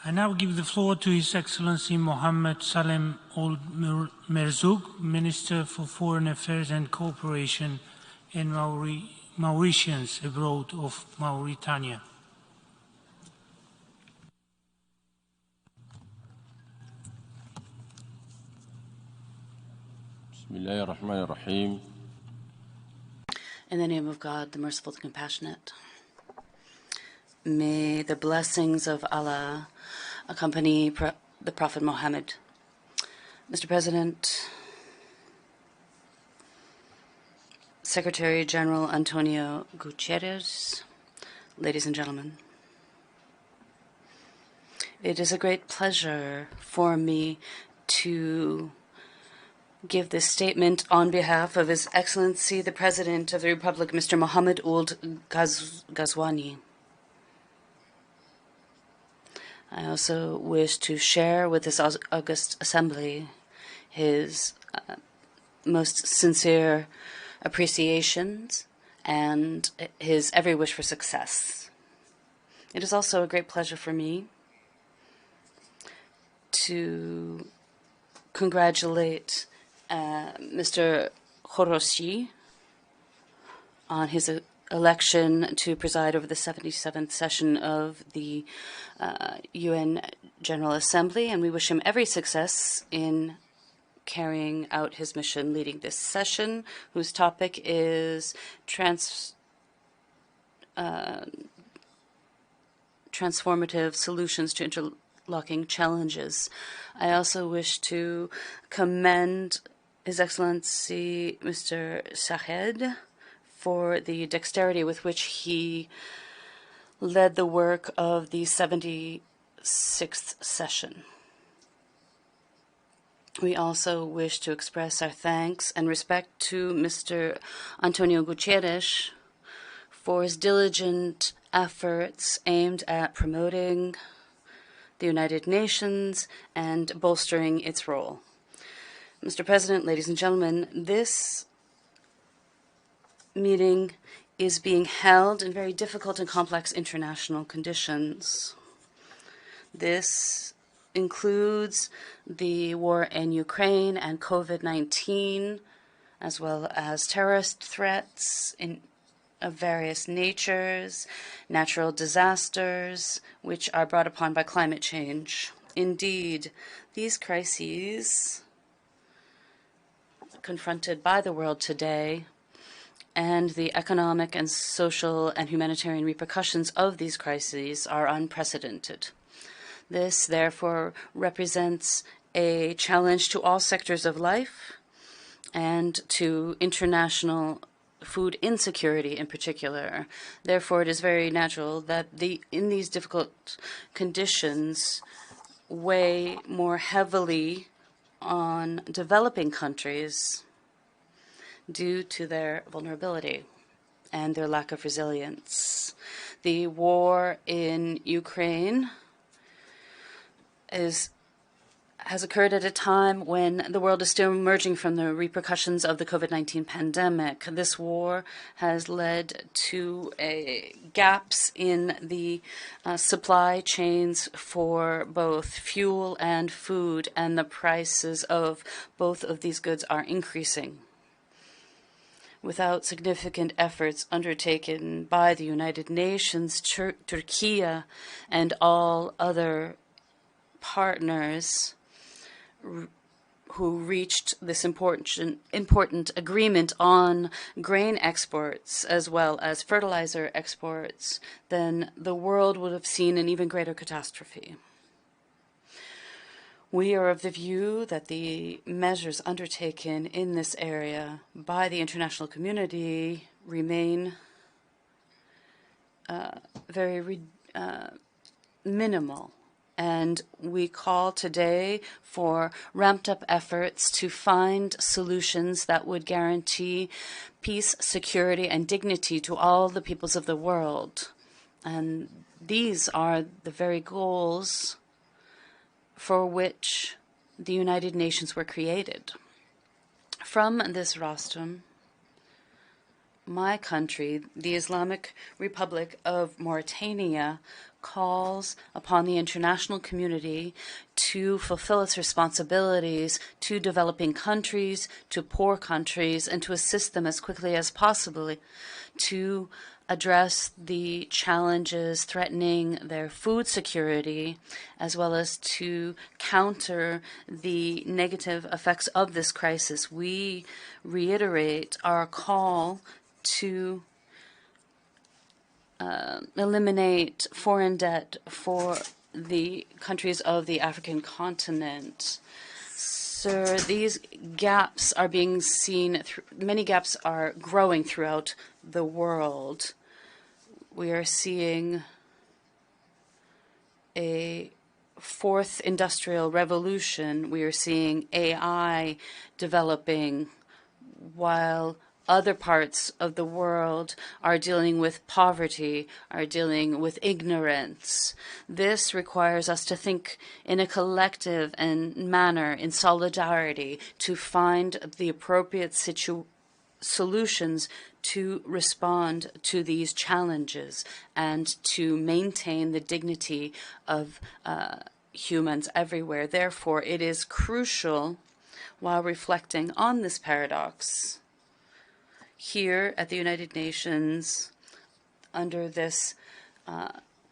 I now give the floor to His Excellency Mohammed Salem Ould Merzouk, Minister for Foreign Affairs and Cooperation and Mauritians abroad of Mauritania. Bismillahirrahmanirrahim. In the name of God, the merciful, the compassionate, may the blessings of Allah accompany the Prophet Muhammad. Mr. President, Secretary General Antonio Guterres, ladies and gentlemen, it is a great pleasure for me to give this statement on behalf of His Excellency the President of the Republic, Mr. Mohammed Ould Ghazouani. I also wish to share with this august assembly his most sincere appreciations and his every wish for success. It is also a great pleasure for me to congratulate Mr. Khoroshi on his election to preside over the 77th session of the UN General Assembly, and we wish him every success in carrying out his mission leading this session, whose topic is transformative solutions to interlocking challenges. I also wish to commend His Excellency Mr. Shahed for the dexterity with which he led the work of the 76th session. We also wish to express our thanks and respect to Mr. Antonio Guterres for his diligent efforts aimed at promoting the United Nations and bolstering its role. Mr. President, ladies and gentlemen, this meeting is being held in very difficult and complex international conditions. This includes the war in Ukraine and COVID-19, as well as terrorist threats of various natures, natural disasters, which are brought upon by climate change. Indeed, these crises confronted by the world today and the economic and social and humanitarian repercussions of these crises are unprecedented. This, therefore, represents a challenge to all sectors of life and to international food insecurity in particular. Therefore, it is very natural that in these difficult conditions weigh more heavily on developing countries due to their vulnerability and their lack of resilience. The war in Ukraine has occurred at a time when the world is still emerging from the repercussions of the COVID-19 pandemic. This war has led to gaps in the supply chains for both fuel and food, and the prices of both of these goods are increasing. Without significant efforts undertaken by the United Nations, Turkey, and all other partners who reached this important agreement on grain exports as well as fertilizer exports, then the world would have seen an even greater catastrophe. We are of the view that the measures undertaken in this area by the international community remain very minimal. And we call today for ramped-up efforts to find solutions that would guarantee peace, security, and dignity to all the peoples of the world. And these are the very goals for which the United Nations were created. From this rostrum, my country, the Islamic Republic of Mauritania, calls upon the international community to fulfill its responsibilities to developing countries, to poor countries, and to assist them as quickly as possible to address the challenges threatening their food security, as well as to counter the negative effects of this crisis. We reiterate our call to eliminate foreign debt for the countries of the African continent. Sir, these gaps are being seen, many gaps are growing throughout the world. We are seeing a fourth industrial revolution. We are seeing AI developing, while other parts of the world are dealing with poverty, are dealing with ignorance. This requires us to think in a collective manner, in solidarity, to find the appropriate solutions to respond to these challenges and to maintain the dignity of humans everywhere. Therefore, it is crucial, while reflecting on this paradox, here at the United Nations, under this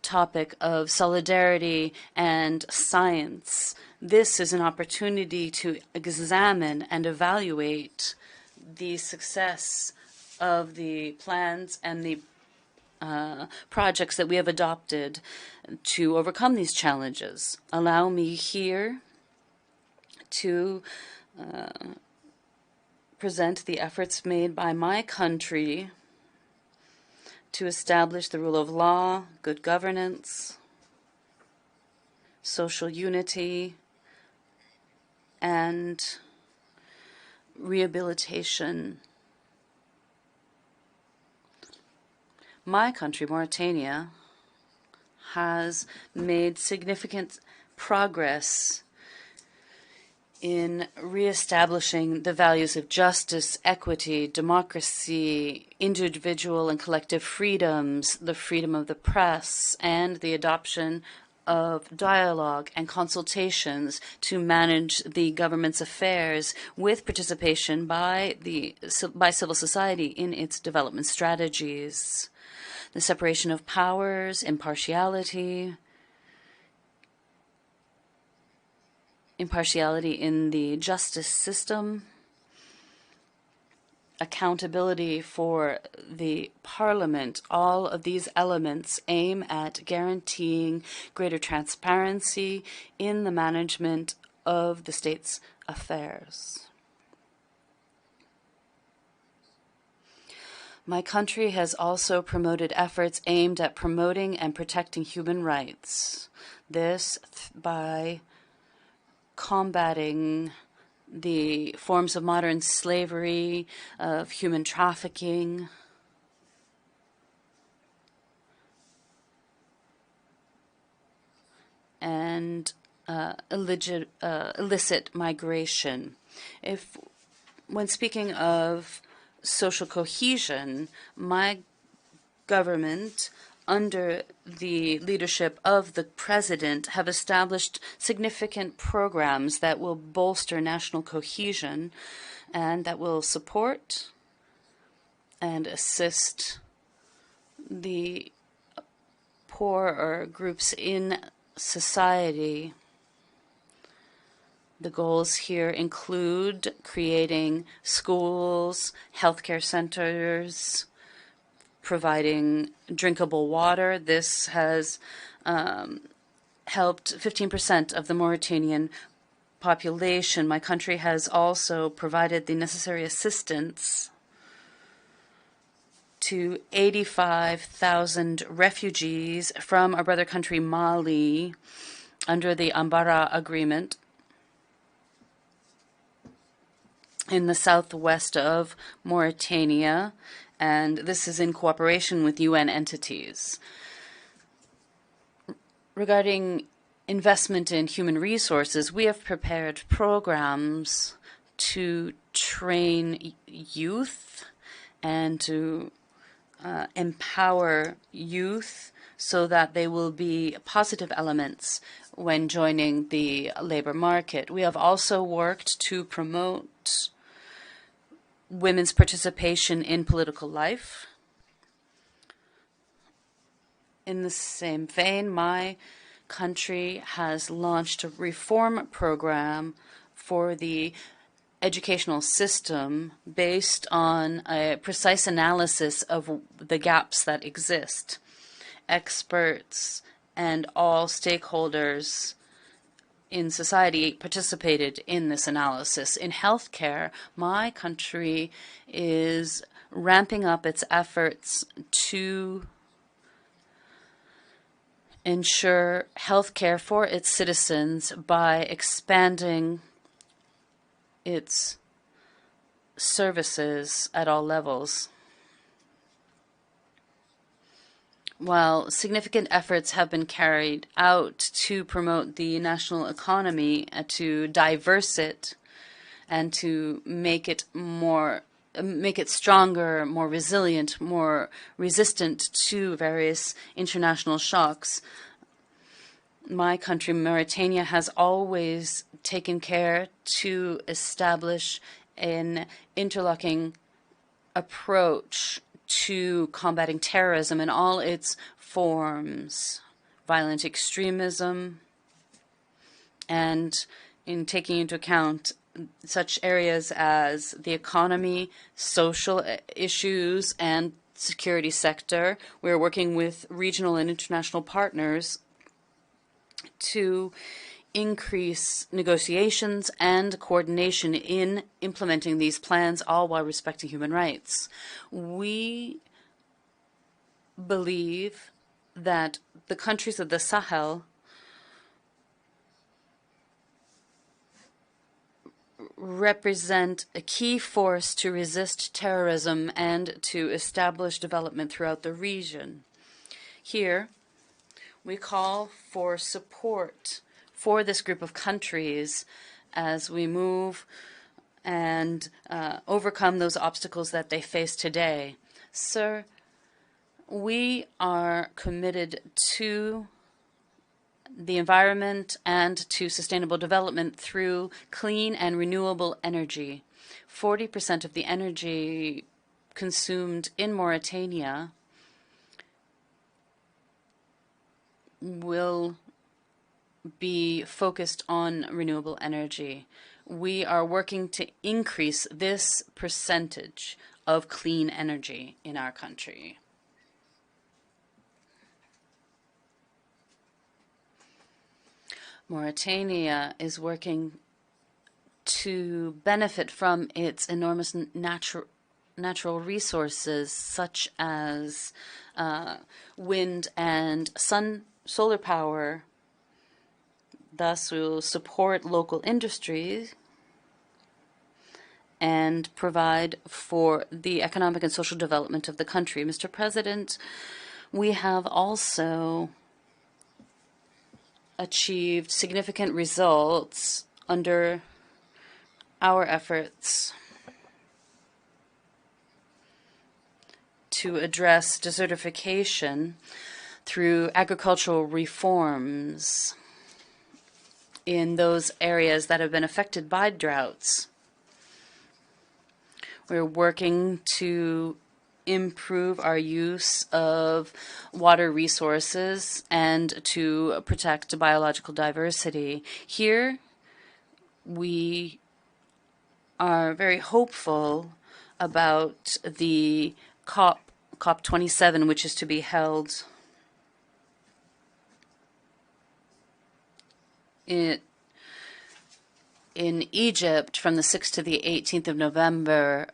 topic of solidarity and science, this is an opportunity to examine and evaluate the success of the plans and the projects that we have adopted to overcome these challenges. Allow me here to present the efforts made by my country to establish the rule of law, good governance, social unity, and rehabilitation. My country, Mauritania, has made significant progress in reestablishing the values of justice, equity, democracy, individual and collective freedoms, the freedom of the press, and the adoption of dialogue and consultations to manage the government's affairs with participation by civil society in its development strategies. The separation of powers, impartiality in the justice system, accountability for the parliament, all of these elements aim at guaranteeing greater transparency in the management of the state's affairs. My country has also promoted efforts aimed at promoting and protecting human rights. This by combating the forms of modern slavery, of human trafficking, and illicit migration. When speaking of social cohesion, my government, under the leadership of the President, have established significant programs that will bolster national cohesion and that will support and assist the poorer groups in society. The goals here include creating schools, healthcare centers, providing drinkable water. This has helped 15% of the Mauritanian population. My country has also provided the necessary assistance to 85,000 refugees from our brother country Mali under the Ambara Agreement in the southwest of Mauritania, and this is in cooperation with UN entities. Regarding investment in human resources, we have prepared programs to train youth and to empower youth so that they will be positive elements when joining the labor market. We have also worked to promote women's participation in political life. In the same vein, my country has launched a reform program for the educational system based on a precise analysis of the gaps that exist. Experts and all stakeholders in society participated in this analysis. In healthcare, my country is ramping up its efforts to ensure healthcare for its citizens by expanding its services at all levels. While significant efforts have been carried out to promote the national economy, to diverse it, and to make it stronger, more resilient, more resistant to various international shocks, my country, Mauritania, has always taken care to establish an interlocking approach to combating terrorism in all its forms, violent extremism, and in taking into account such areas as the economy, social issues, and security sector. We're working with regional and international partners to increase negotiations and coordination in implementing these plans, all while respecting human rights. We believe that the countries of the Sahel represent a key force to resist terrorism and to establish development throughout the region. Here, we call for support for this group of countries as we move and overcome those obstacles that they face today. Sir, we are committed to the environment and to sustainable development through clean and renewable energy. 40% of the energy consumed in Mauritania will be focused on renewable energy. We are working to increase this percentage of clean energy in our country. Mauritania is working to benefit from its enormous natural resources, such as wind and solar power. Thus, we will support local industries and provide for the economic and social development of the country. Mr. President, we have also achieved significant results under our efforts to address desertification through agricultural reforms in those areas that have been affected by droughts. We're working to improve our use of water resources and to protect biological diversity. Here, we are very hopeful about the COP27, which is to be held in Egypt from the 6th to the 18th of November,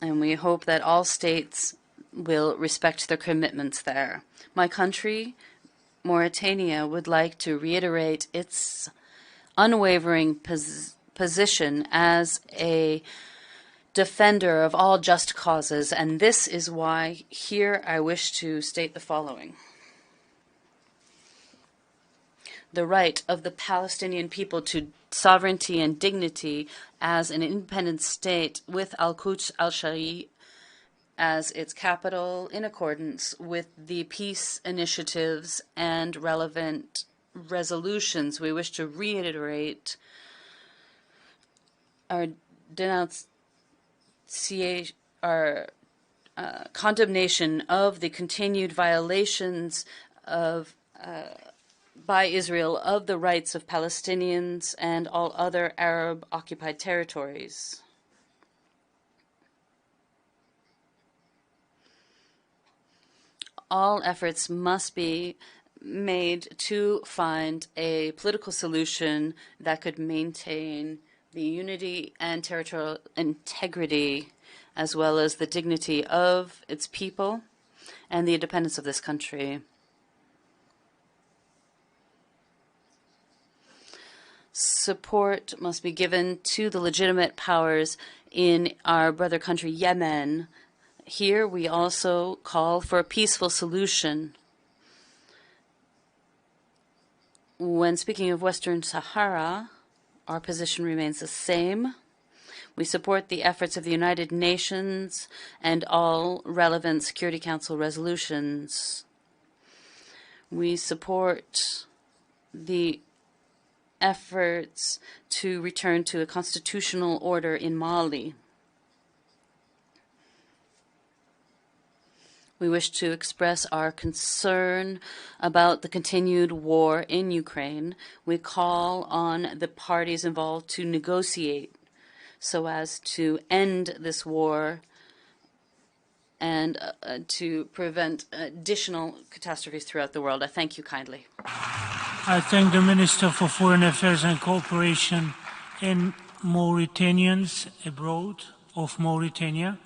and we hope that all states will respect their commitments there. My country, Mauritania, would like to reiterate its unwavering position as a defender of all just causes, and this is why here I wish to state the following. The right of the Palestinian people to sovereignty and dignity as an independent state with Al-Quds al-Sharif as its capital in accordance with the peace initiatives and relevant resolutions. We wish to reiterate our condemnation of the continued violations of by Israel of the rights of Palestinians and all other Arab-occupied territories. All efforts must be made to find a political solution that could maintain the unity and territorial integrity, as well as the dignity of its people and the independence of this country. Support must be given to the legitimate powers in our brother country, Yemen. Here we also call for a peaceful solution. When speaking of Western Sahara, our position remains the same. We support the efforts of the United Nations and all relevant Security Council resolutions. We support the efforts to return to a constitutional order in Mali. We wish to express our concern about the continued war in Ukraine. We call on the parties involved to negotiate so as to end this war and to prevent additional catastrophes throughout the world. I thank you kindly. I thank the Minister for Foreign Affairs and Cooperation and Mauritanians abroad of Mauritania.